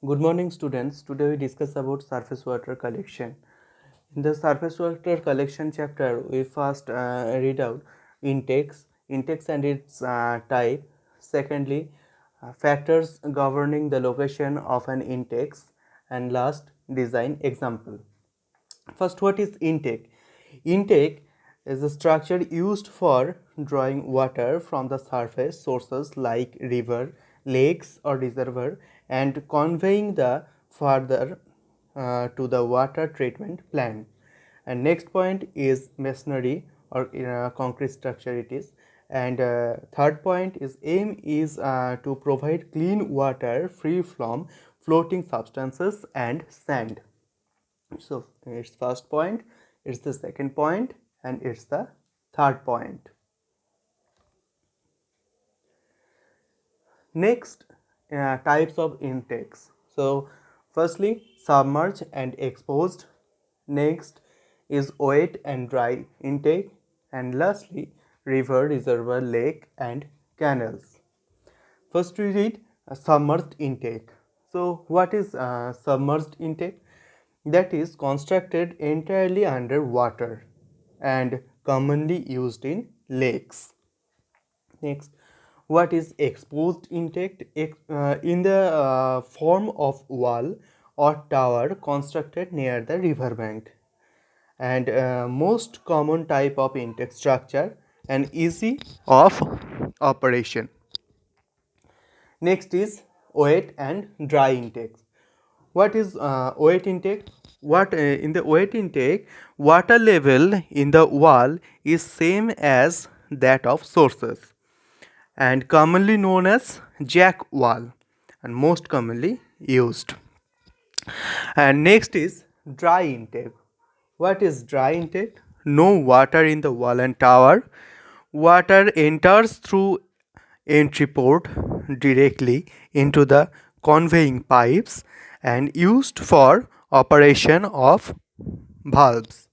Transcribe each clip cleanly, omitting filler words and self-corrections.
Good morning, students. Today we discuss about surface water collection. In the surface water collection chapter, we first read out intakes and its type. Secondly, factors governing the location of an intakes, and last, design example. First, what is intake? Intake is a structure used for drawing water from the surface sources like river, lakes or reservoir and conveying the further to the water treatment plant. And next point is masonry or concrete structure it is. And third point is aim is to provide clean water free from floating substances and sand. So it's first point, it's the second point, and it's the third point. Next, types of intakes. So firstly, submerged and exposed. Next is wet and dry intake, and lastly, river, reservoir, lake, and canals. First, we read submerged intake. So, what is submerged intake? That is constructed entirely under water and commonly used in lakes. Next, what is exposed intake? In the form of wall or tower constructed near the riverbank, and most common type of intake structure and easy of operation. Next is wet and dry intakes. What is wet intake? What in the wet intake, water level in the wall is same as that of sources and commonly known as jack wall and most commonly used. And next is dry intake. What is dry intake? No water in the wall and tower. Water enters through entry port directly into the conveying pipes and used for operation of valves.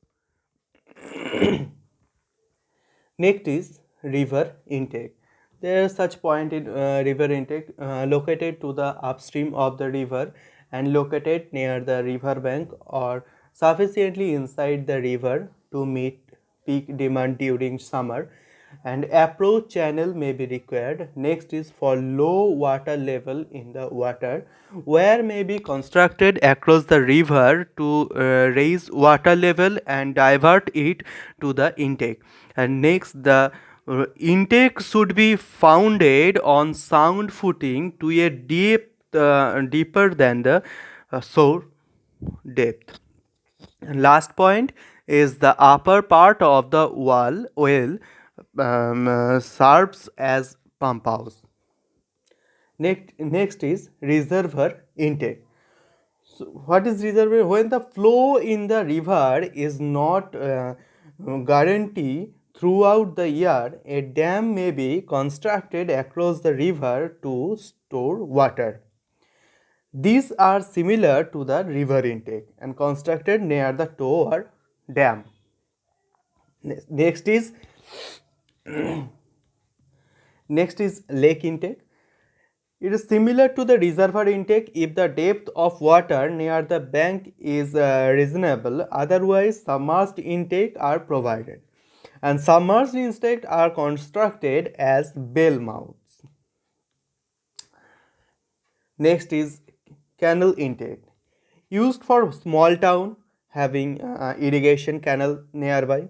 Next is river intake. There is such point in river intake located to the upstream of the river and located near the river bank or sufficiently inside the river to meet peak demand during summer, and approach channel may be required. Next is for low water level in the water where may be constructed across the river to raise water level and divert it to the intake. And next, the intake should be founded on sound footing to a deeper than the shore depth. And last point is the upper part of the well serves as pump house. Next is reservoir intake. So what is reservoir? When the flow in the river is not guaranteed throughout the year, a dam may be constructed across the river to store water. These are similar to the river intake and constructed near the tower dam. Next is next is lake intake. It is similar to the reservoir intake if the depth of water near the bank is reasonable. Otherwise, submerged intake are provided. And submerged intake are constructed as bell mouths. Next is canal intake. Used for small town having irrigation canal nearby.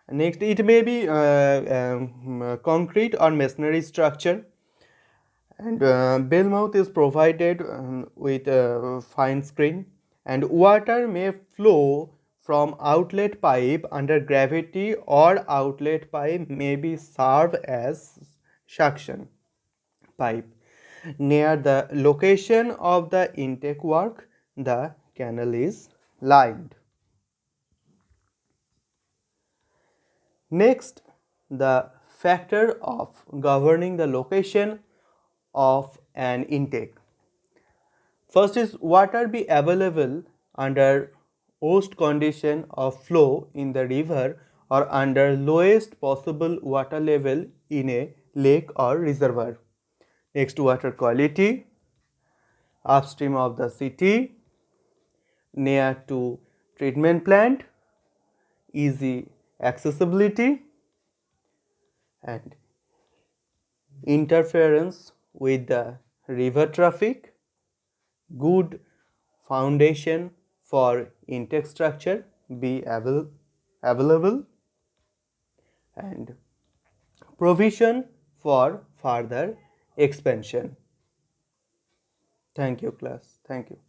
Next, it may be concrete or masonry structure, and bell mouth is provided with a fine screen, and water may flow from outlet pipe under gravity or outlet pipe may be served as suction pipe. Near the location of the intake work, the canal is lined. Next, the factor of governing the location of an intake. First is water be available under worst condition of flow in the river or under lowest possible water level in a lake or reservoir. Next, water quality. upstream of the city, near to treatment plant, easy accessibility, and interference with the river traffic, good foundation for intake structure be available, and provision for further expansion. Thank you, class. Thank you.